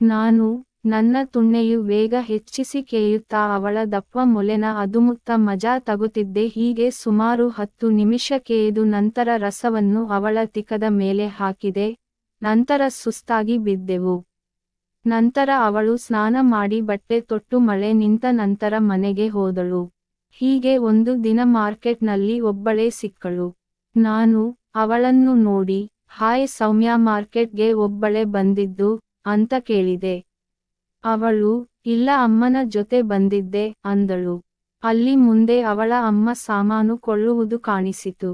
ನಾನು ನನ್ನ ತುಣ್ಣೆಯು ವೇಗ ಹೆಚ್ಚಿಸಿ ಕೇಯುತ್ತಾ ಅವಳ ದಪ್ಪ ಮೊಲೆನ ಅದುಮುತ್ತ ಮಜಾ ತಗುತ್ತಿದ್ದೆ. ಹೀಗೆ ಸುಮಾರು 10 ನಿಮಿಷ ಕೇಯ್ದು ನಂತರ ರಸವನ್ನು ಅವಳ ತಿಕದ ಮೇಲೆ ಹಾಕಿದೆ. ನಂತರ ಸುಸ್ತಾಗಿ ಬಿದ್ದೆವು. ನಂತರ ಅವಳು ಸ್ನಾನ ಮಾಡಿ ಬಟ್ಟೆ ತೊಟ್ಟು ಮಳೆ ನಿಂತ ನಂತರ ಮನೆಗೆ ಹೋದಳು. ಹೀಗೆ ಒಂದು ದಿನ ಮಾರ್ಕೆಟ್ನಲ್ಲಿ ಒಬ್ಬಳೇ ಸಿಕ್ಕಳು. ನಾನು ಅವಳನ್ನು ನೋಡಿ, ಹಾಯ್ ಸೌಮ್ಯ, ಮಾರ್ಕೆಟ್ಗೆ ಒಬ್ಬಳೇ ಬಂದಿದ್ದು ಅಂತ ಕೇಳಿದೆ. ಅವಳು, ಇಲ್ಲ ಅಮ್ಮನ ಜೊತೆ ಬಂದಿದ್ದೆ ಅಂದಳು. ಅಲ್ಲಿ ಮುಂದೆ ಅವಳ ಅಮ್ಮ ಸಾಮಾನು ಕೊಳ್ಳುವುದು ಕಾಣಿಸಿತು.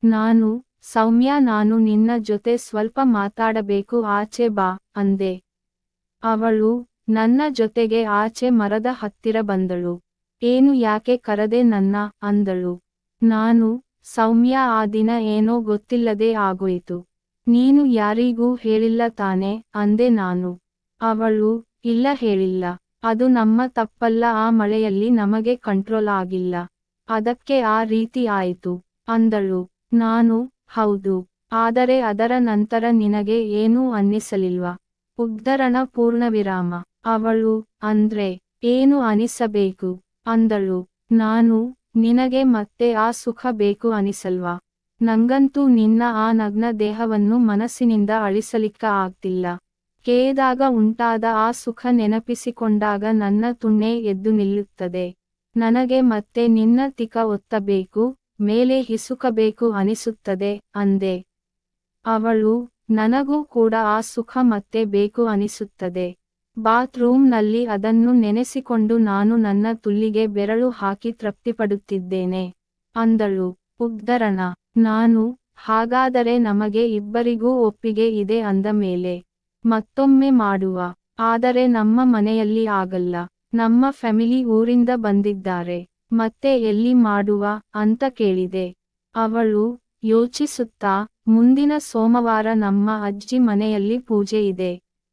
ನಾನು, ಸೌಮ್ಯ, ನಾನು ನಿನ್ನ ಜೊತೆ ಸ್ವಲ್ಪ ಮಾತಾಡಬೇಕು, ಆಚೆ ಬಾ ಅಂದೆ. ಅವಳು ನನ್ನ ಜೊತೆಗೆ ಆಚೆ ಮರದ ಹತ್ತಿರ ಬಂದಳು. ಏನು, ಯಾಕೆ ಕರೆದೆ ನನ್ನ ಅಂದಳು. ನಾನು, ಸೌಮ್ಯ, ಆ ದಿನ ಏನೋ ಗೊತ್ತಿಲ್ಲದೆ ಆಗೋಯಿತು. ನೀನು ಯಾರಿಗೂ ಹೇಳಿಲ್ಲ ತಾನೆ ಅಂದೆ ನಾನು. ಅವಳು, ಇಲ್ಲ ಹೇಳಿಲ್ಲ. ಅದು ನಮ್ಮ ತಪ್ಪಲ್ಲ, ಆ ಮಳೆಯಲ್ಲಿ ನಮಗೆ ಕಂಟ್ರೋಲ್ ಆಗಿಲ್ಲ, ಅದಕ್ಕೆ ಆ ರೀತಿ ಆಯಿತು ಅಂದಳು. ನಾನು, ಹೌದು, ಆದರೆ ಅದರ ನಂತರ ನಿನಗೆ ಏನೂ ಅನ್ನಿಸಲಿಲ್ವಾ? ಉದ್ಧರಣ ಪೂರ್ಣವಿರಾಮ. ಅವಳು, ಅಂದ್ರೆ ಏನು ಅನಿಸಬೇಕು ಅಂದಳು. ನಾನು, ನಿನಗೆ ಮತ್ತೆ ಆ ಸುಖ ಬೇಕು ಅನಿಸಲ್ವಾ? ನಂಗಂತೂ ನಿನ್ನ ಆ ನಗ್ನ ದೇಹವನ್ನು ಮನಸ್ಸಿನಿಂದ ಅಳಿಸಲಿಕ್ಕ ಆಗ್ತಿಲ್ಲ. ಕೇಳಿದಾಗ ಉಂಟಾದ ಆ ಸುಖ ನೆನಪಿಸಿಕೊಂಡಾಗ ನನ್ನ ತುಣ್ಣೆ ಎದ್ದು ನಿಲ್ಲುತ್ತದೆ. ನನಗೆ ಮತ್ತೆ ನಿನ್ನ ತಿಕ ಒತ್ತಬೇಕು, ಮೇಲೆ ಹಿಸುಕಬೇಕು ಅನಿಸುತ್ತದೆ ಅಂದೆ. ಅವಳು, ನನಗೂ ಕೂಡ ಆ ಸುಖ ಮತ್ತೆ ಬೇಕು ಅನಿಸುತ್ತದೆ. ಬಾತ್ರೂಮ್ನಲ್ಲಿ ಅದನ್ನು ನೆನೆಸಿಕೊಂಡು ನಾನು ನನ್ನ ತುಲ್ಲಿಗೆ ಬೆರಳು ಹಾಕಿ ತೃಪ್ತಿಪಡುತ್ತಿದ್ದೇನೆ ಅಂದಳು. ಉದ್ಧರಣ. ನಾನು, ಹಾಗಾದರೆ ನಮಗೆ ಇಬ್ಬರಿಗೂ ಒಪ್ಪಿಗೆ ಇದೆ ಅಂದ ಮೇಲೆ ಮತ್ತೊಮ್ಮೆ ಮಾಡುವ. ಆದರೆ ನಮ್ಮ ಮನೆಯಲ್ಲಿ ಆಗಲ್ಲ. ನಮ್ಮ ಫ್ಯಾಮಿಲಿ ಊರಿಂದ ಬಂದಿದ್ದಾರೆ. ಮತ್ತೆ ಎಲ್ಲಿ ಮಾಡುವ ಅಂತ ಕೇಳಿದೆ. ಅವಳು ಯೋಚಿಸುತ್ತಾ, ಮುಂದಿನ ಸೋಮವಾರ ನಮ್ಮ ಅಜ್ಜಿ ಮನೆಯಲ್ಲಿ ಪೂಜೆ ಇದೆ.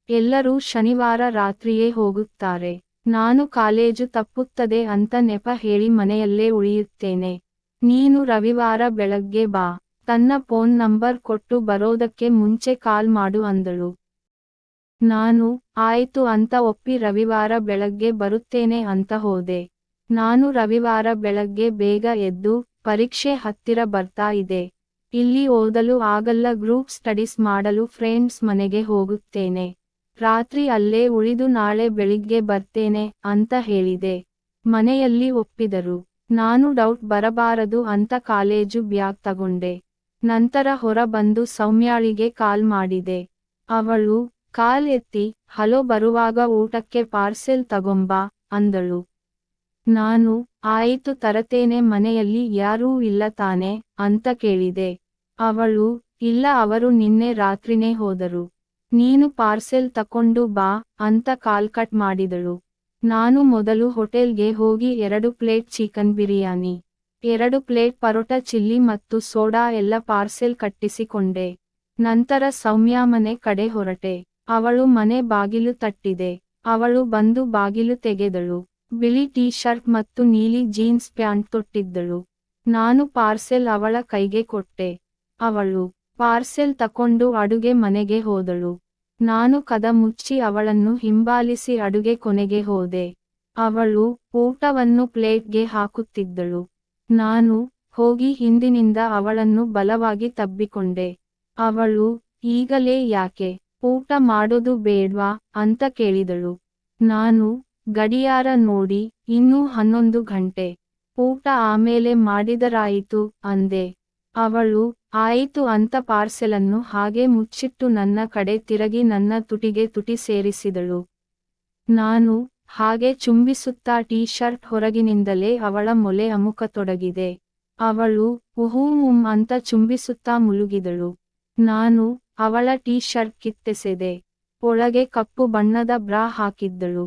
ಎಲ್ಲರೂ ಶನಿವಾರ ರಾತ್ರಿಯೇ ಹೋಗುತ್ತಾರೆ. ನಾನು ಕಾಲೇಜು ತಪ್ಪುತ್ತದೆ ಅಂತ ನೆಪ ಹೇಳಿ ಮನೆಯಲ್ಲೇ ಉಳಿಯುತ್ತೇನೆ. ನೀನು ರವಿವಾರ ಬೆಳಗ್ಗೆ ಬಾ. ತನ್ನ ಫೋನ್ ನಂಬರ್ ಕೊಟ್ಟು ಬರೋದಕ್ಕೆ ಮುಂಚೆ ಕಾಲ್ ಮಾಡು ಅಂದಳು. ನಾನು, ಆಯ್ತು ಅಂತ ಒಪ್ಪಿ ರವಿವಾರ ಬೆಳಗ್ಗೆ ಬರುತ್ತೇನೆ ಅಂತ ಹೋದೆ. ನಾನು ರವಿವಾರ ಬೆಳಗ್ಗೆ ಬೇಗ ಎದ್ದು, ಪರೀಕ್ಷೆ ಹತ್ತಿರ ಬರ್ತಾ ಇದೆ, ಇಲ್ಲಿ ಓದಲು ಆಗಲ್ಲ, ಗ್ರೂಪ್ ಸ್ಟಡೀಸ್ ಮಾಡಲು ಫ್ರೆಂಡ್ಸ್ ಮನೆಗೆ ಹೋಗುತ್ತೇನೆ, ರಾತ್ರಿ ಅಲ್ಲೇ ಉಳಿದು ನಾಳೆ ಬೆಳಿಗ್ಗೆ ಬರ್ತೇನೆ ಅಂತ ಹೇಳಿದೆ. ಮನೆಯಲ್ಲಿ ಒಪ್ಪಿದರು. ನಾನು ಡೌಟ್ ಬರಬಾರದು ಅಂತ ಕಾಲೇಜು ಬ್ಯಾಗ್ ತಗೊಂಡೆ. ನಂತರ ಹೊರ ಬಂದು ಸೌಮ್ಯಾಳಿಗೆ ಕಾಲ್ ಮಾಡಿದೆ. ಅವಳು ಕಾಲ್ ಎತ್ತಿ, ಹಲೋ, ಬರುವಾಗ ಊಟಕ್ಕೆ ಪಾರ್ಸೆಲ್ ತಗೊಂಬಾ ಅಂದಳು. ನಾನು, ಆಯಿತು ತರತೇನೆ, ಮನೆಯಲ್ಲಿ ಯಾರೂ ಇಲ್ಲ ತಾನೆ ಅಂತ ಕೇಳಿದೆ. ಅವಳು, ಇಲ್ಲ, ಅವರು ನಿನ್ನೆ ರಾತ್ರಿನೇ ಹೋದರು, ನೀನು ಪಾರ್ಸೆಲ್ ತಕೊಂಡು ಬಾ ಅಂತ ಕಾಲ್ ಕಟ್ ಮಾಡಿದಳು. ನಾನು ಮೊದಲು ಹೋಟೆಲ್ಗೆ ಹೋಗಿ 2 plate chicken biryani, 2 plate parotta chilli ಮತ್ತು ಸೋಡಾ ಎಲ್ಲ ಪಾರ್ಸೆಲ್ ಕಟ್ಟಿಸಿಕೊಂಡೆ. ನಂತರ ಸೌಮ್ಯ ಮನೆ ಕಡೆ ಹೊರಟೆ. ಅವಳು ಮನೆ ಬಾಗಿಲು ತಟ್ಟಿದೆ. ಅವಳು ಬಂದು ಬಾಗಿಲು ತೆಗೆದಳು. ಬಿಳಿ ಟೀ ಶರ್ಟ್ ಮತ್ತು ನೀಲಿ ಜೀನ್ಸ್ ಪ್ಯಾಂಟ್ ತೊಟ್ಟಿದ್ದಳು. ನಾನು ಪಾರ್ಸೆಲ್ ಅವಳ ಕೈಗೆ ಕೊಟ್ಟೆ. ಅವಳು ಪಾರ್ಸೆಲ್ ತಕೊಂಡು ಅಡುಗೆ ಮನೆಗೆ ಹೋದಳು. ನಾನು ಕದ ಮುಚ್ಚಿ ಅವಳನ್ನು ಹಿಂಬಾಲಿಸಿ ಅಡುಗೆ ಕೊನೆಗೆ ಹೋದೆ. ಅವಳು ಊಟವನ್ನು ಪ್ಲೇಟ್ಗೆ ಹಾಕುತ್ತಿದ್ದಳು. ನಾನು ಹೋಗಿ ಹಿಂದಿನಿಂದ ಅವಳನ್ನು ಬಲವಾಗಿ ತಬ್ಬಿಕೊಂಡೆ. ಅವಳು, ಈಗಲೇ ಯಾಕೆ, ಊಟ ಮಾಡೋದು ಬೇಡ್ವಾ ಅಂತ ಕೇಳಿದಳು. ನಾನು ಗಡಿಯಾರ ನೋಡಿ, ಇನ್ನೂ 11 ಗಂಟೆ, ಊಟ ಆಮೇಲೆ ಮಾಡಿದರಾಯಿತು ಅಂದೆ. ಅವಳು ಆಯಿತು ಅಂತ ಪಾರ್ಸೆಲನ್ನು ಹಾಗೆ ಮುಚ್ಚಿಟ್ಟು ನನ್ನ ಕಡೆ ತಿರುಗಿ ನನ್ನ ತುಟಿಗೆ ತುಟಿ ಸೇರಿಸಿದಳು. ನಾನು ಹಾಗೆ ಚುಂಬಿಸುತ್ತಾ ಟೀ ಶರ್ಟ್ ಹೊರಗಿನಿಂದಲೇ ಅವಳ ಮೊಲೆ ಅಮುಕತೊಡಗಿದೆ. ಅವಳು ಉಹೂಂ ಅಂತ ಚುಂಬಿಸುತ್ತಾ ಮುಳುಗಿದಳು. ನಾನು ಅವಳ ಟೀ ಶರ್ಟ್ ಕಿತ್ತೆಸೆದೆ. ಒಳಗೆ ಕಪ್ಪು ಬಣ್ಣದ ಬ್ರಾ ಹಾಕಿದ್ದಳು.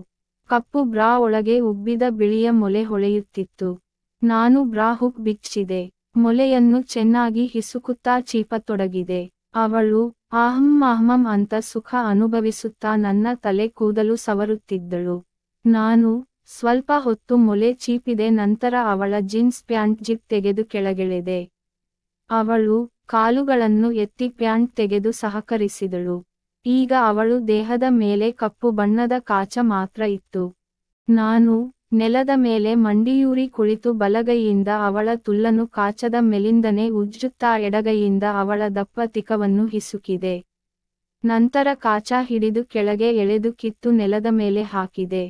ಕಪ್ಪು ಬ್ರಾ ಒಳಗೆ ಉಬ್ಬಿದ ಬಿಳಿಯ ಮೊಲೆ ಹೊಳೆಯುತ್ತಿತ್ತು. ನಾನು ಬ್ರಾ ಹುಕ್ ಬಿಚ್ಚಿದೆ. ಮೊಲೆಯನ್ನು ಚೆನ್ನಾಗಿ ಹಿಸುಕುತ್ತಾ ಚೀಪತೊಡಗಿದೆ. ಅವಳು ಆಹ್ಮಂ ಅಂತ ಸುಖ ಅನುಭವಿಸುತ್ತಾ ನನ್ನ ತಲೆ ಕೂದಲು ಸವರುತ್ತಿದ್ದಳು. ನಾನು ಸ್ವಲ್ಪ ಹೊತ್ತು ಮೊಲೆ ಚೀಪಿದೆ. ನಂತರ ಅವಳ ಜೀನ್ಸ್ ಪ್ಯಾಂಟ್ ಜಿಪ್ ತೆಗೆದು ಕೆಳಗೆಳೆದೆ. ಅವಳು ಕಾಲುಗಳನ್ನು ಎತ್ತಿ ಪ್ಯಾಂಟ್ ತೆಗೆದು ಸಹಕರಿಸಿದಳು. ಈಗ ಅವಳು ದೇಹದ ಮೇಲೆ ಕಪ್ಪು ಬಣ್ಣದ ಕಾಚ ಮಾತ್ರ ಇತ್ತು. ನಾನು ನೆಲದ ಮೇಲೆ ಮಂಡಿಯೂರಿ ಕುಳಿತು ಬಲಗೈಯಿಂದ ಅವಳ ತುಲ್ಲನ್ನು ಕಾಚದ ಮೇಲಿಂದನೇ ಉಜ್ಜುತ್ತಾ ಎಡಗೈಯಿಂದ ಅವಳ ದಪ್ಪ ತಿಕವನ್ನು ಹಿಸುಕಿದೆ. ನಂತರ ಕಾಚ ಹಿಡಿದು ಕೆಳಗೆ ಎಳೆದು ಕಿತ್ತು ನೆಲದ ಮೇಲೆ ಹಾಕಿದೆ.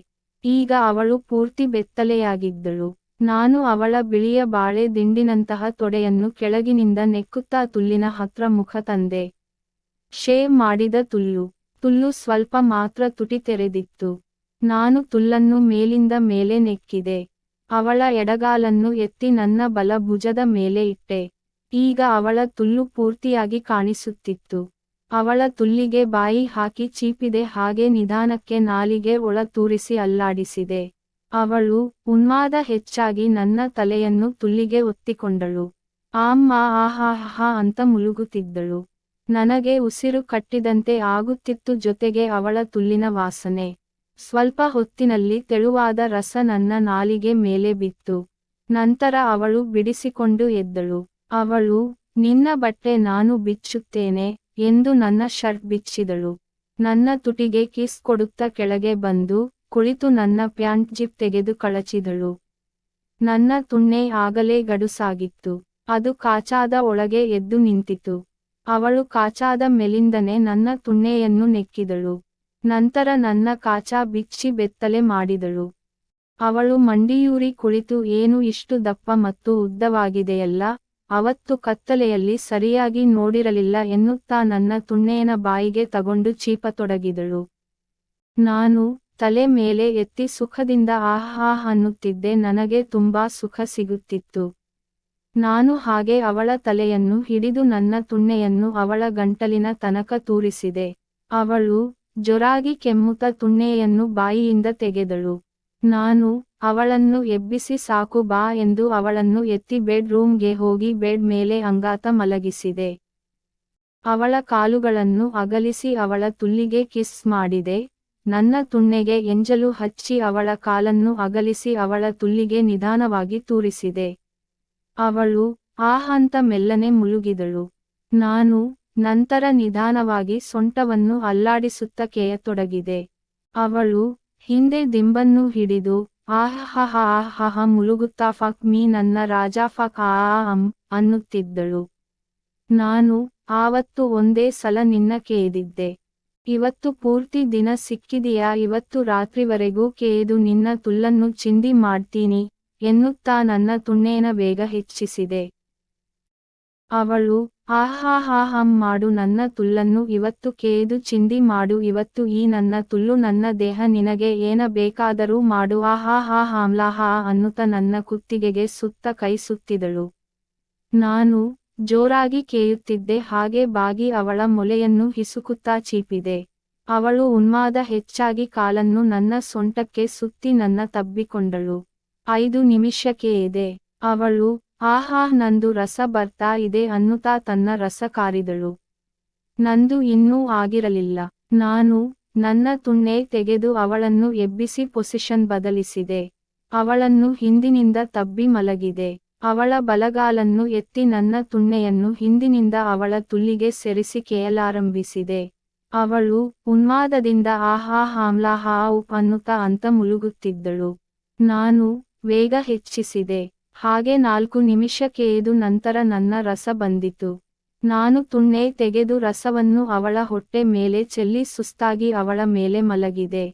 ಈಗ ಅವಳು ಪೂರ್ತಿ ಬೆತ್ತಲೆಯಾಗಿದ್ದಳು. ನಾನು ಅವಳ ಬಿಳಿಯ ಬಾಳೆ ದಿಂಡಿನಂತಹ ತೊಡೆಯನ್ನು ಕೆಳಗಿನಿಂದ ನೆಕ್ಕುತ್ತಾ ತುಲ್ಲಿನ ಹತ್ರ ಮುಖ ತಂದೆ. ಶೇವ್ ಮಾಡಿದ ತುಲ್ಲು ಸ್ವಲ್ಪ ಮಾತ್ರ ತುಟಿ ತೆರೆದಿತ್ತು. ನಾನು ತುಲ್ಲನ್ನು ಮೇಲಿಂದ ಮೇಲೆ ನೆಕ್ಕಿದೆ. ಅವಳ ಎಡಗಾಲನ್ನು ಎತ್ತಿ ನನ್ನ ಬಲ ಭುಜದ ಮೇಲೆ ಇಟ್ಟೆ. ಈಗ ಅವಳ ತುಲ್ಲು ಪೂರ್ತಿಯಾಗಿ ಕಾಣಿಸುತ್ತಿತ್ತು. ಅವಳ ತುಲ್ಲಿಗೆ ಬಾಯಿ ಹಾಕಿ ಚೀಪಿದೆ, ಹಾಗೆ ನಿಧಾನಕ್ಕೆ ನಾಲಿಗೆ ಒಳ ತೂರಿಸಿ ಅಲ್ಲಾಡಿಸಿದೆ. ಅವಳು ಉನ್ಮಾದ ಹೆಚ್ಚಾಗಿ ನನ್ನ ತಲೆಯನ್ನು ತುಲ್ಲಿಗೆ ಒತ್ತಿಕೊಂಡಳು. ಅಮ್ಮ ಆಹಾಹಾ ಅಂತ ಮುಳುಗುತ್ತಿದ್ದಳು. ನನಗೆ ಉಸಿರು ಕಟ್ಟಿದಂತೆ ಆಗುತ್ತಿತ್ತು, ಜೊತೆಗೆ ಅವಳ ತುಲ್ಲಿನ ವಾಸನೆ. ಸ್ವಲ್ಪ ಹೊತ್ತಿನಲ್ಲಿ ತೆಳುವಾದ ರಸ ನನ್ನ ನಾಲಿಗೆ ಮೇಲೆ ಬಿತ್ತು. ನಂತರ ಅವಳು ಬಿಡಿಸಿಕೊಂಡು ಎದ್ದಳು. ಅವಳು, ನಿನ್ನ ಬಟ್ಟೆ ನಾನು ಬಿಚ್ಚುತ್ತೇನೆ ಎಂದು ನನ್ನ ಶರ್ಟ್ ಬಿಚ್ಚಿದಳು. ನನ್ನ ತುಟಿಗೆ ಕಿಸ್ ಕೊಡುತ್ತಾ ಕೆಳಗೆ ಬಂದು ಕುಳಿತು ನನ್ನ ಪ್ಯಾಂಟ್ ಜಿಪ್ ತೆಗೆದು ಕಳಚಿದಳು. ನನ್ನ ತುಣ್ಣೆ ಆಗಲೇ ಗಡುಸಾಗಿತ್ತು. ಅದು ಕಾಚಾದ ಒಳಗೆ ಎದ್ದು ನಿಂತಿತು. ಅವಳು ಕಾಚಾದ ಮೇಲಿಂದನೇ ನನ್ನ ತುಣ್ಣೆಯನ್ನು ನೆಕ್ಕಿದಳು. ನಂತರ ನನ್ನ ಕಾಚ ಬಿಚ್ಚಿ ಬೆತ್ತಲೆ ಮಾಡಿದಳು. ಅವಳು ಮಂಡಿಯೂರಿ ಕುಳಿತು, ಏನು ಇಷ್ಟು ದಪ್ಪ ಮತ್ತು ಉದ್ದವಾಗಿದೆಯಲ್ಲ, ಅವತ್ತು ಕತ್ತಲೆಯಲ್ಲಿ ಸರಿಯಾಗಿ ನೋಡಿರಲಿಲ್ಲ ಎನ್ನುತ್ತಾ ನನ್ನ ತುಣ್ಣೆಯನ ಬಾಯಿಗೆ ತಗೊಂಡು ಚೀಪತೊಡಗಿದಳು. ನಾನು ತಲೆ ಮೇಲೆ ಎತ್ತಿ ಸುಖದಿಂದ ಆಹಾ ಅನ್ನುತ್ತಿದ್ದೆ. ನನಗೆ ತುಂಬಾ ಸುಖ ಸಿಗುತ್ತಿತ್ತು. ನಾನು ಹಾಗೆ ಅವಳ ತಲೆಯನ್ನು ಹಿಡಿದು ನನ್ನ ತುಣ್ಣೆಯನ್ನು ಅವಳ ಗಂಟಲಿನ ತನಕ ತೂರಿಸಿದೆ. ಅವಳು ಜೋರಾಗಿ ಕೆಮ್ಮುತ್ತ ತುಣ್ಣೆಯನ್ನು ಬಾಯಿಯಿಂದ ತೆಗೆದಳು. ನಾನು ಅವಳನ್ನು ಎಬ್ಬಿಸಿ ಸಾಕು ಬಾ ಎಂದು ಅವಳನ್ನು ಎತ್ತಿ ಬೆಡ್ ರೂಮ್ಗೆ ಹೋಗಿ ಬೆಡ್ ಮೇಲೆ ಅಂಗಾತ ಮಲಗಿಸಿದೆ. ಅವಳ ಕಾಲುಗಳನ್ನು ಅಗಲಿಸಿ ಅವಳ ತುಲ್ಲಿಗೆ ಕಿಸ್ ಮಾಡಿದೆ. ನನ್ನ ತುಣ್ಣೆಗೆ ಎಂಜಲು ಹಚ್ಚಿ ಅವಳ ಕಾಲನ್ನು ಅಗಲಿಸಿ ಅವಳ ತುಲ್ಲಿಗೆ ನಿಧಾನವಾಗಿ ತೂರಿಸಿದೆ. ಅವಳು ಆಹಂತ ಮೆಲ್ಲನೆ ಮುಳುಗಿದಳು. ನಾನು ನಂತರ ನಿಧಾನವಾಗಿ ಸೊಂಟವನ್ನು ಅಲ್ಲಾಡಿಸುತ್ತ ಕೇಯತೊಡಗಿದೆ. ಅವಳು ಹಿಂದೆ ದಿಂಬನ್ನು ಹಿಡಿದು ಆಹಹ ಮುಳುಗುತ್ತಾ ಫಕ್ ಮೀ ನನ್ನ ರಾಜ ಫಕ್ ಅನ್ನುತ್ತಿದ್ದಳು. ನಾನು ಆವತ್ತು ಒಂದೇ ಸಲ ನಿನ್ನ ಕೇಳಿದ್ದೆ. ಇವತ್ತು ಪೂರ್ತಿ ದಿನ ಸಿಕ್ಕಿದೆಯಾ, ಇವತ್ತು ರಾತ್ರಿವರೆಗೂ ಕೇದು ನಿನ್ನ ತುಲ್ಲನ್ನು ಚಿಂದಿ ಮಾಡ್ತೀನಿ ಎನ್ನುತ್ತಾ ನನ್ನ ತುಣ್ಣೇನ ಬೇಗ ಹೆಚ್ಚಿಸಿದೆ. ಅವಳು ಆಹಾಹಾಹಂ ಮಾಡು, ನನ್ನ ತುಲ್ಲನ್ನು ಇವತ್ತು ಕೇದು ಚಿಂದಿ ಮಾಡು, ಇವತ್ತು ಈ ನನ್ನ ತುಲ್ಲು ನನ್ನ ದೇಹ, ನಿನಗೆ ಏನ ಬೇಕಾದರೂ ಮಾಡು ಆಹಾಹಾಹಾಮ್ಲಾಹಾ ಅನ್ನುತ್ತಾ ನನ್ನ ಕುತ್ತಿಗೆಗೆ ಸುತ್ತ ಕೈ ಸುತ್ತಿದಳು. ನಾನು ಜೋರಾಗಿ ಕೇಯುತ್ತಿದ್ದೆ. ಹಾಗೆ ಬಾಗಿ ಅವಳ ಮೊಲೆಯನ್ನು ಹಿಸುಕುತ್ತಾ ಚೀಪಿದೆ. ಅವಳು ಉನ್ಮಾದ ಹೆಚ್ಚಾಗಿ ಕಾಲನ್ನು ನನ್ನ ಸೊಂಟಕ್ಕೆ ಸುತ್ತಿ ನನ್ನ ತಬ್ಬಿಕೊಂಡಳು. 5 ನಿಮಿಷಕ್ಕೆ ಎದೆ. ಅವಳು ಆಹಾ ನಂದು ರಸ ಬರ್ತಾ ಇದೆ ಅನ್ನುತ್ತಾ ತನ್ನ ರಸ ಕಾರಿದಳು. ನಂದು ಇನ್ನೂ ಆಗಿರಲಿಲ್ಲ. ನಾನು ನನ್ನ ತುಣ್ಣೆ ತೆಗೆದು ಅವಳನ್ನು ಎಬ್ಬಿಸಿ ಪೊಸಿಷನ್ ಬದಲಿಸಿದೆ. ಅವಳನ್ನು ಹಿಂದಿನಿಂದ ತಬ್ಬಿ ಮಲಗಿದೆ. ಅವಳ ಬಲಗಾಲನ್ನು ಎತ್ತಿ ನನ್ನ ತುಣ್ಣೆಯನ್ನು ಹಿಂದಿನಿಂದ ಅವಳ ತುಲ್ಲಿಗೆ ಸೆರಿಸಿ ಕೇಯಲಾರಂಭಿಸಿದೆ. ಅವಳು ಉನ್ಮಾದದಿಂದ ಆಹಾಹಾಮ್ಲಾಹಾ ಅನ್ನುತ್ತಾ ಅಂತ ಮುಳುಗುತ್ತಿದ್ದಳು. ನಾನು ವೇಗ ಹೆಚ್ಚಿಸಿದೆ. ಹಾಗೆ 4 ನಿಮಿಷಕ್ಕೆ ಎದು ನಂತರ ನನ್ನ ರಸ ಬಂದಿತು. ನಾನು ತುಣ್ಣೆ ತೆಗೆದು ರಸವನ್ನು ಅವಳ ಹೊಟ್ಟೆ ಮೇಲೆ ಚೆಲ್ಲಿ ಸುಸ್ತಾಗಿ ಅವಳ ಮೇಲೆ ಮಲಗಿದೆ.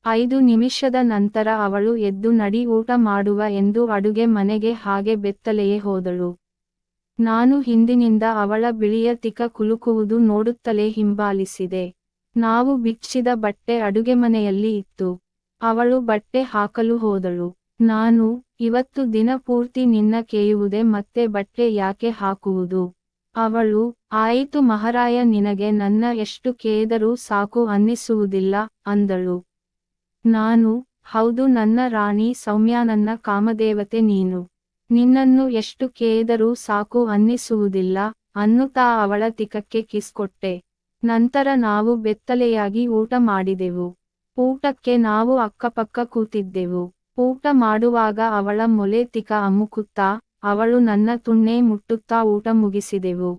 5 ನಿಮಿಷದ ನಂತರ ಅವಳು ಎದ್ದು ನಡಿ ಊಟ ಮಾಡುವ ಎಂದು ಅಡುಗೆ ಮನೆಗೆ ಹಾಗೆ ಬೆತ್ತಲೆಯೇ ಹೋದಳು. ನಾನು ಹಿಂದಿನಿಂದ ಅವಳ ಬಿಳಿಯ ತಿಕ ಕುಲುಕುವುದು ನೋಡುತ್ತಲೇ ಹಿಂಬಾಲಿಸಿದೆ. ನಾವು ಬಿಚ್ಚಿದ ಬಟ್ಟೆ ಅಡುಗೆಮನೆಯಲ್ಲಿ ಇತ್ತು. ಅವಳು ಬಟ್ಟೆ ಹಾಕಲು ಹೋದಳು. ನಾನು ಇವತ್ತು ದಿನ ಪೂರ್ತಿ ನಿನ್ನ ಕೇಯುವುದೇ, ಮತ್ತೆ ಬಟ್ಟೆ ಯಾಕೆ ಹಾಕುವುದು? ಅವಳು ಆಯಿತು ಮಹಾರಾಯ, ನಿನಗೆ ನನ್ನ ಎಷ್ಟು ಕೇಳಿದರೂ ಸಾಕು ಅನ್ನಿಸುವುದಿಲ್ಲ ಅಂದಳು. ನಾನು ಹೌದು ನನ್ನ ರಾಣಿ ಸೌಮ್ಯ, ನನ್ನ ಕಾಮದೇವತೆ ನೀನು. ನಿನ್ನನ್ನು ಎಷ್ಟು ಕೇಳಿದರೂ ಸಾಕು ಅನ್ನಿಸುವುದಿಲ್ಲ ಅನ್ನುತ್ತಾ ಅವಳ ತಿಕಕ್ಕೆ ಕಿಸ್ ಕೊಟ್ಟೆ. ನಂತರ ನಾವು ಬೆತ್ತಲೆಯಾಗಿ ಊಟ ಮಾಡಿದೆವು. ಊಟಕ್ಕೆ ನಾವು ಅಕ್ಕಪಕ್ಕ ಕೂತಿದ್ದೆವು. ಊಟ ಮಾಡುವಾಗ ಅವಳ ಮೊಲೆ ತಿಕ ಅಮ್ಮುಕುತ್ತಾ, ಅವಳು ನನ್ನ ತುಣ್ಣೆ ಮುಟ್ಟುತ್ತಾ ಊಟ ಮುಗಿಸಿದೆವು.